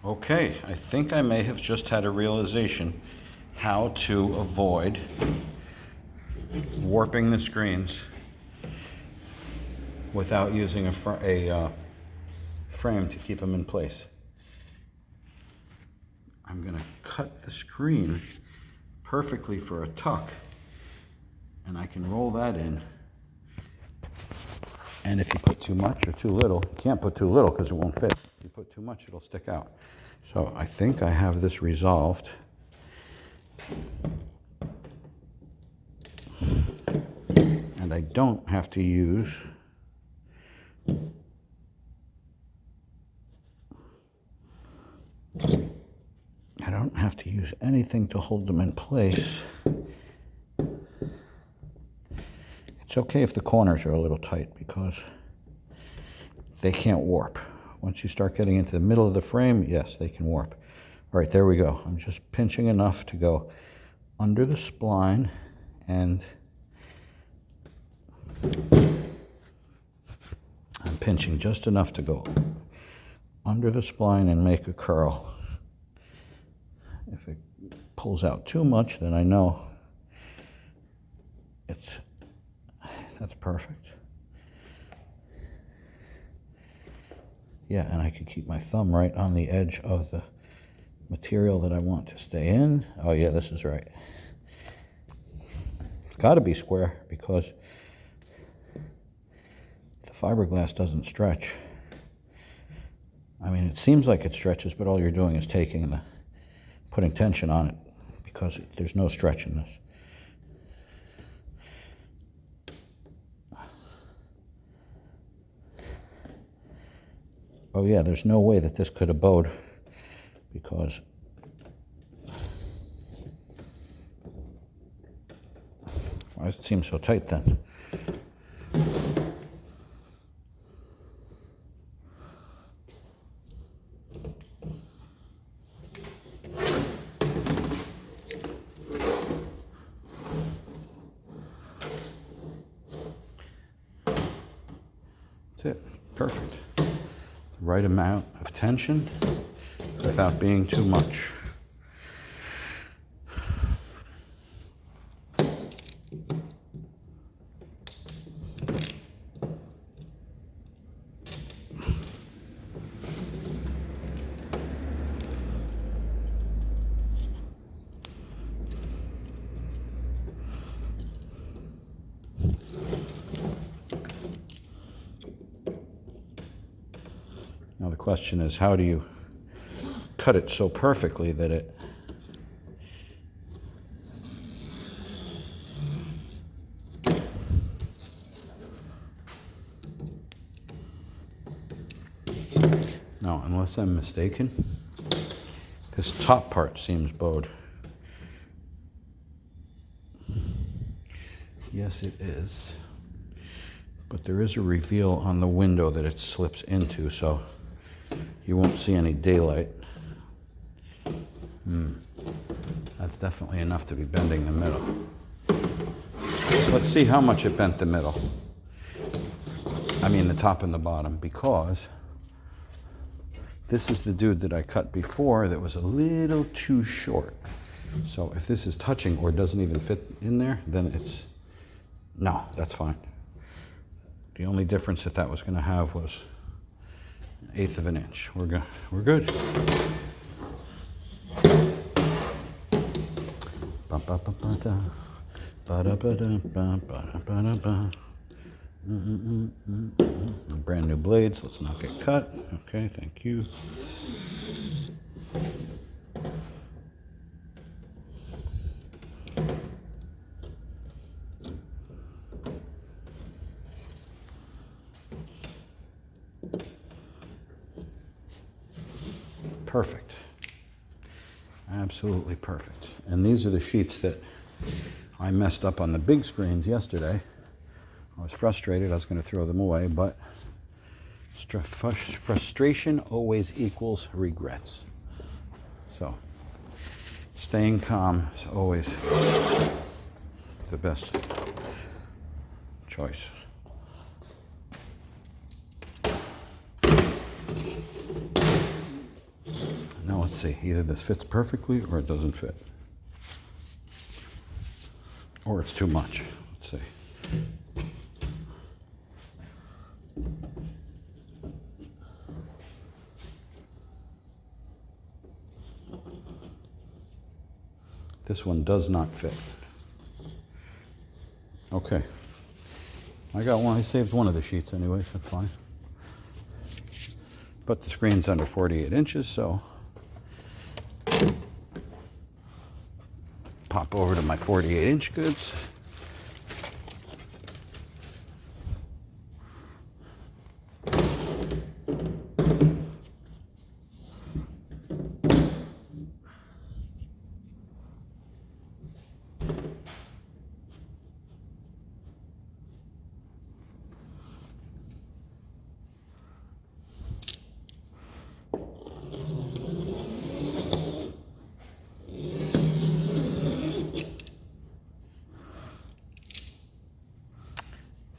Okay, I think I may have just had a realization how to avoid warping the screens without using a frame to keep them in place. I'm going to cut the screen perfectly for a tuck, and I can roll that in. And if you put too much or too little, you can't put too little because it won't fit. If you put too much, it'll stick out. So I think I have this resolved. And I don't have to use anything to hold them in place. It's okay if the corners are a little tight because they can't warp. Once you start getting into the middle of the frame, yes, they can warp. All right, there we go. I'm just pinching enough to go under the spline, and I'm pinching just enough to go under the spline and make a curl. If it pulls out too much, then I know that's perfect. Yeah, and I can keep my thumb right on the edge of the material that I want to stay in. Oh yeah, this is right. It's got to be square because the fiberglass doesn't stretch. I mean, it seems like it stretches, but all you're doing is putting tension on it because there's no stretch in this. Oh yeah, there's no way that this could have bowed because why does it seem so tight then? That's it. Perfect. Right amount of tension without being too much. Now the question is, how do you cut it so perfectly that it no, unless I'm mistaken, this top part seems bowed. Yes, it is. But there is a reveal on the window that it slips into, so you won't see any daylight. That's definitely enough to be bending the middle. Let's see how much it bent the middle. I mean the top and the bottom, because this is the dude that I cut before that was a little too short. So if this is touching or doesn't even fit in there, then no, that's fine. The only difference that was going to have was 1/8 of an inch. We're good. Brand new blades. Let's not get cut. Okay, thank you. Perfect. Absolutely perfect. And these are the sheets that I messed up on the big screens yesterday. I was frustrated. I was going to throw them away, but frustration always equals regrets. So staying calm is always the best choice. Let's see, either this fits perfectly or it doesn't fit. Or it's too much. Let's see. This one does not fit. Okay. I got one. I saved one of the sheets anyways. That's fine. But the screen's under 48 inches, so pop over to my 48-inch goods.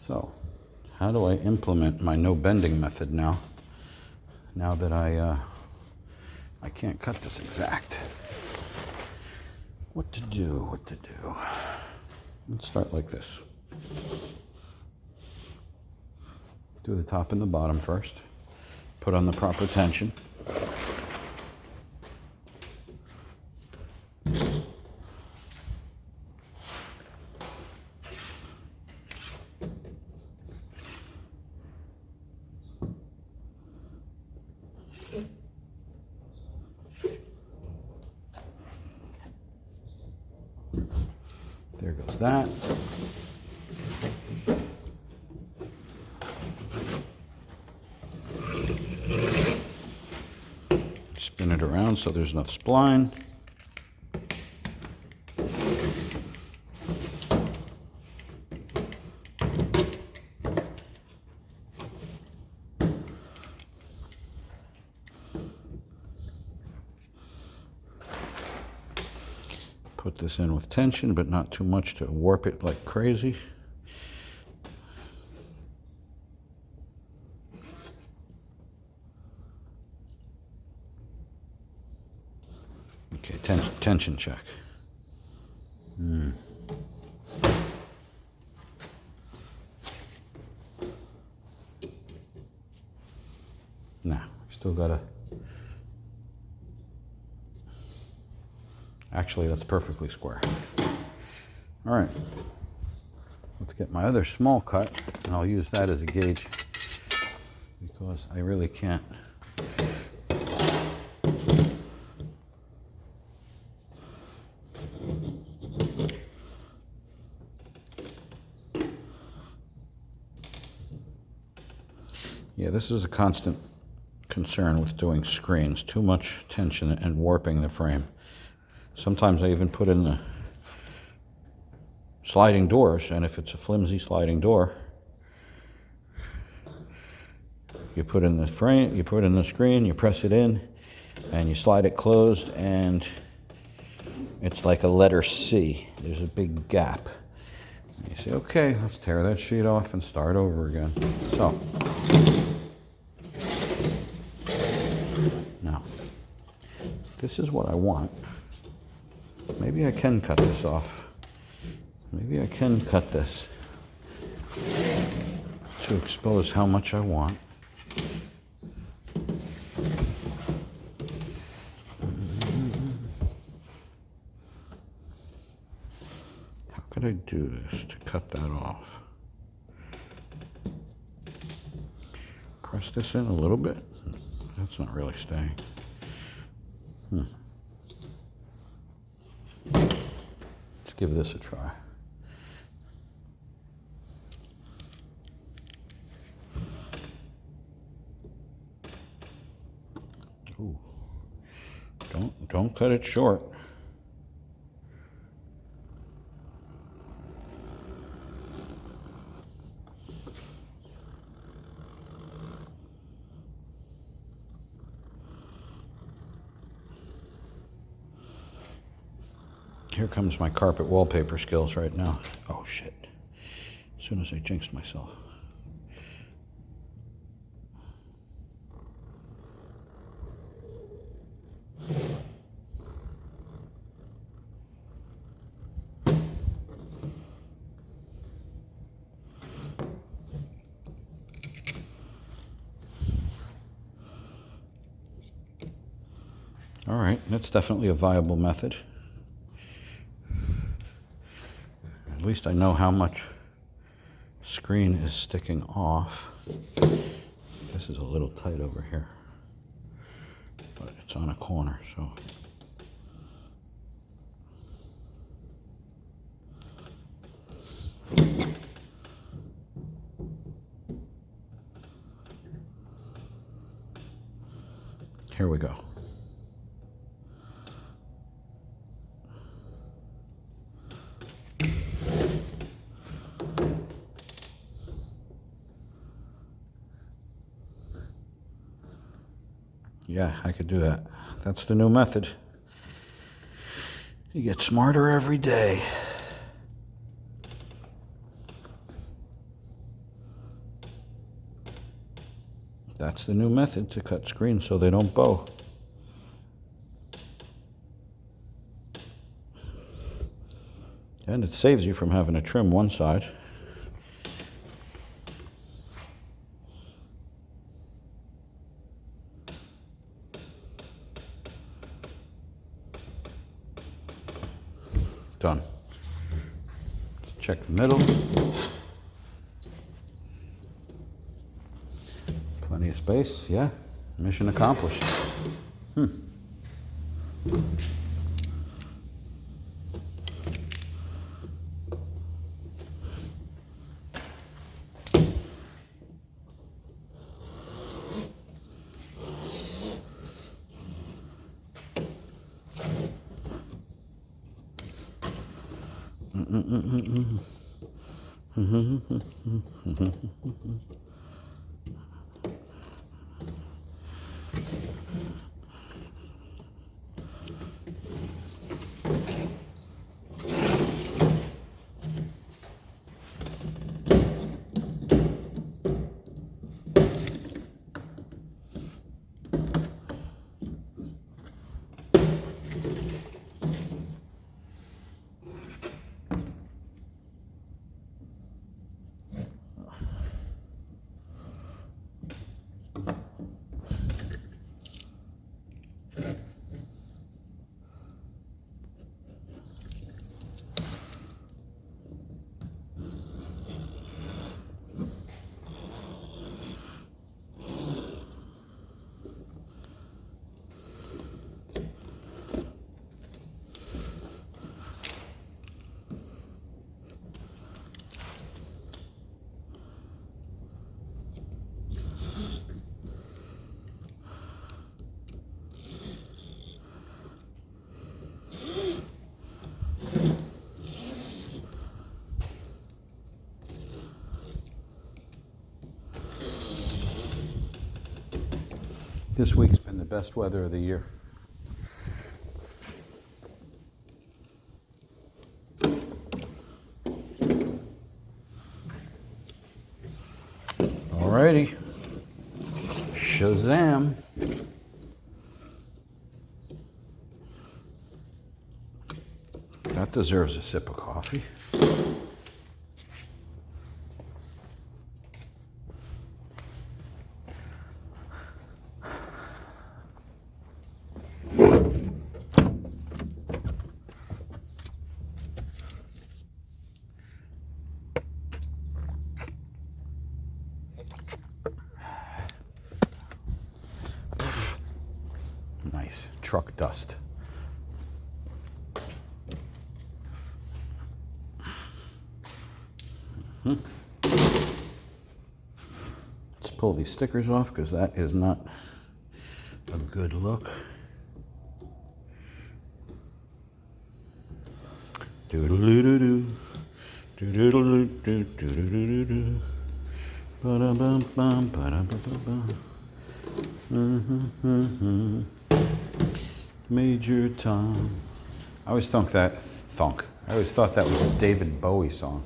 So, how do I implement my no bending method now? Now that I can't cut this exact. What to do, what to do. Let's start like this. Do the top and the bottom first. Put on the proper tension. There goes that. Spin it around so there's enough spline. Put this in with tension, but not too much to warp it like crazy. Okay, tension check. Nah, still gotta. Actually, that's perfectly square. All right, let's get my other small cut, and I'll use that as a gauge because I really can't. Yeah, this is a constant concern with doing screens. Too much tension and warping the frame. Sometimes I even put in the sliding doors, and if it's a flimsy sliding door, you put in the frame, you put in the screen, you press it in, and you slide it closed, and it's like a letter C. There's a big gap. And you say, okay, let's tear that sheet off and start over again. So, now, this is what I want. Maybe I can cut this off. Maybe I can cut this to expose how much I want. How could I do this to cut that off? Press this in a little bit. That's not really staying. Let's give this a try. Ooh. Don't cut it short. Here comes my carpet wallpaper skills right now. Oh shit. As soon as I jinxed myself. All right, that's definitely a viable method. At least I know how much screen is sticking off. This is a little tight over here, but it's on a corner, so. Here we go. Yeah, I could do that. That's the new method. You get smarter every day. That's the new method to cut screens so they don't bow. And it saves you from having to trim one side. Done. Check the middle. Plenty of space, yeah. Mission accomplished. This week's been the best weather of the year. Alrighty. Shazam. That deserves a sip of coffee. Nice truck dust. Let's pull these stickers off because that is not a good look. Doodle-doo-doo-doo. Doodle-doo-doo-doo-doo-doo-doo. Ba-da-bum-bum, ba-da-ba-ba-bum. Major Tom. I always thought that was a David Bowie song.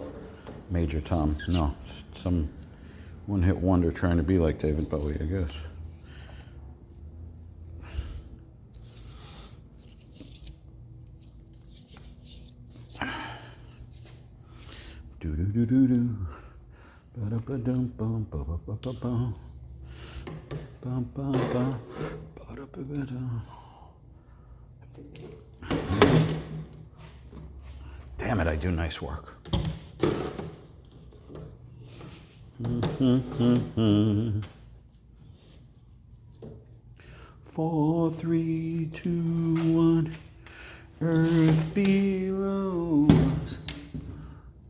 Major Tom. No, some one-hit wonder trying to be like David Bowie, I guess. Do do do do do. Ba da ba dum bum ba ba ba ba bum. Bum bum bum. Ba da ba ba dum. Damn it, I do nice work. 4, 3, 2, 1. Earth below us,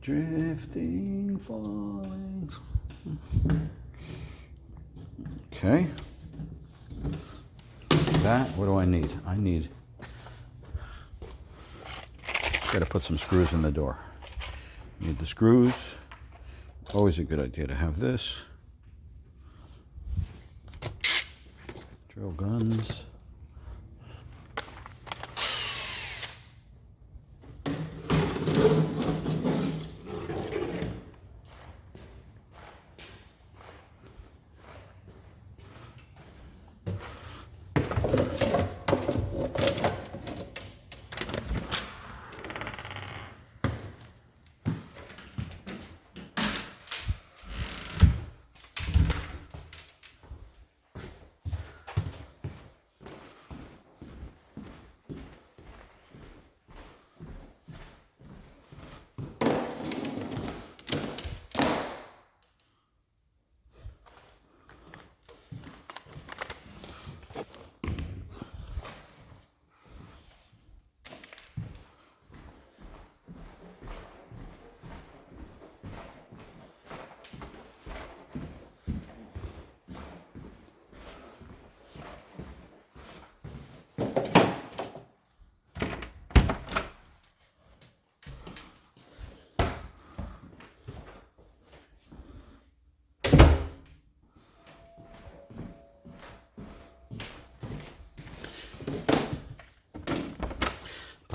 drifting, falling. Okay. That, what do I need? I need, gotta put some screws in the door. Need the screws. Always a good idea to have this. Drill guns.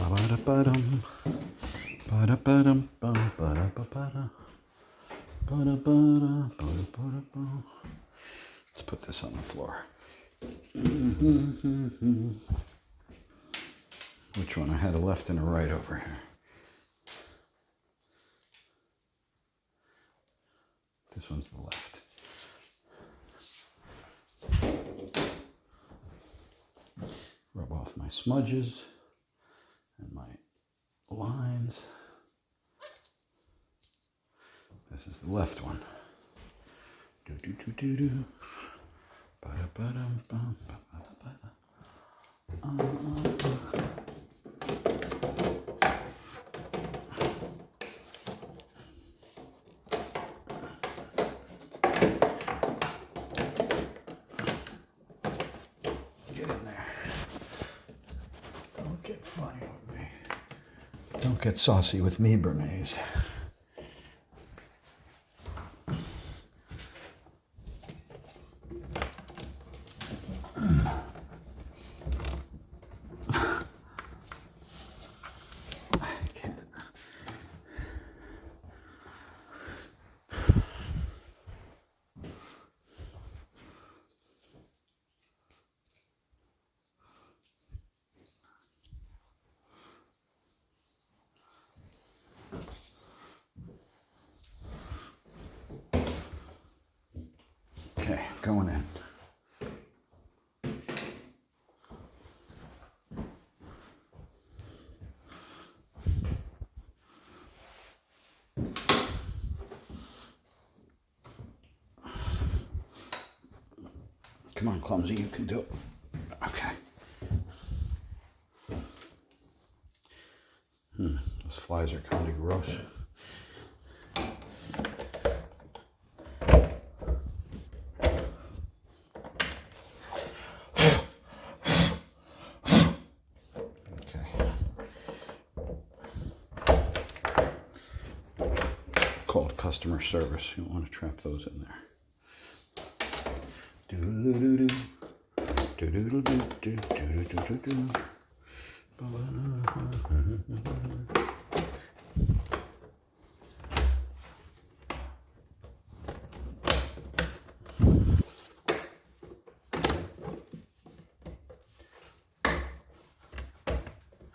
Ba-da-ba-dum. Ba-da-ba-dum. Ba-da-ba-da. Ba-da-ba-da. Ba-da-ba-da. Let's put this on the floor. Which one? I had a left and a right over here. This one's the left. Rub off my smudges and my lines. This is the left one. Do do do do do. Ba da ba dum bum ba ba ba da. Get in there. Don't get funny with me. Don't get saucy with me, Bernays. Okay, going in. Come on, Clumsy, you can do it. Okay. Those flies are kind of gross. Called customer service. You don't want to trap those in there. Do-do-do-do. Do-do-do-do. Do-do-do-do-do.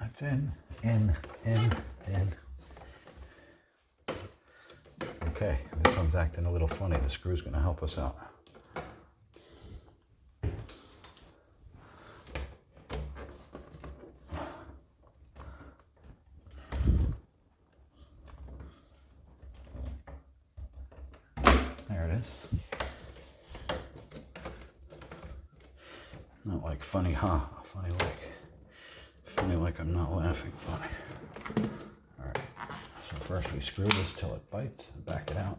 That's in. Okay, this one's acting a little funny. The screw's going to help us out. Not like funny, huh? Funny like I'm not laughing funny. All right, so first we screw this till it bites, back it out.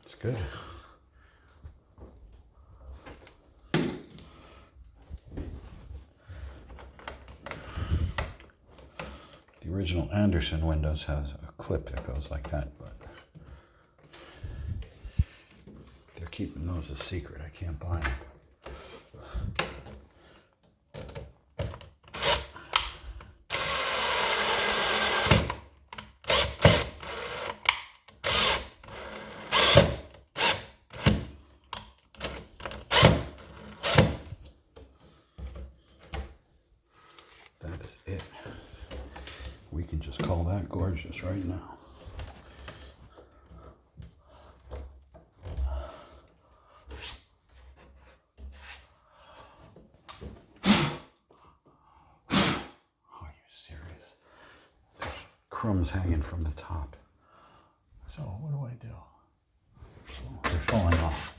It's good. The original Anderson Windows has a clip that goes like that, but they're keeping those a secret. I can't buy them. That is it. We can just call that gorgeous right now. Are you serious? There's crumbs hanging from the top. So what do I do? Oh, they're falling off.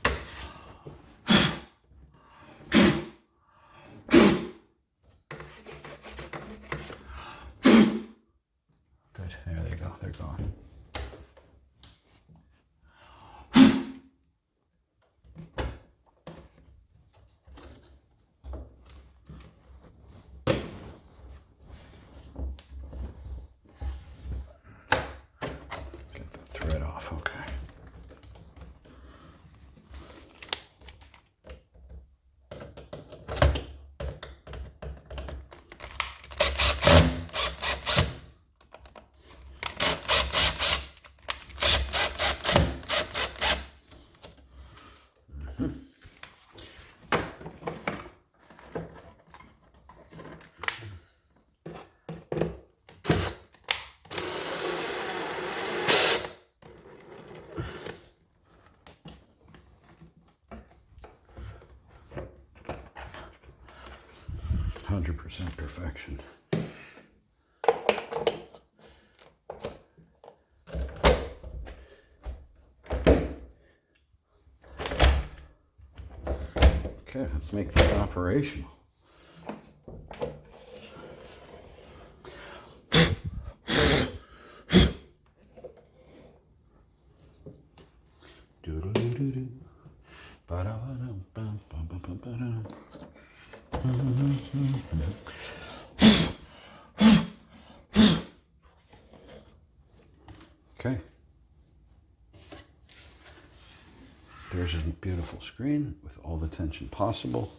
Good. There they go. They're gone. Get the thread off. Okay. %, perfection. Okay, let's make this operational. Do-do-do-do-do. Ba-da-ba-dum-bum-bum-bum-bum-bum. Okay. There's a beautiful screen with all the tension possible.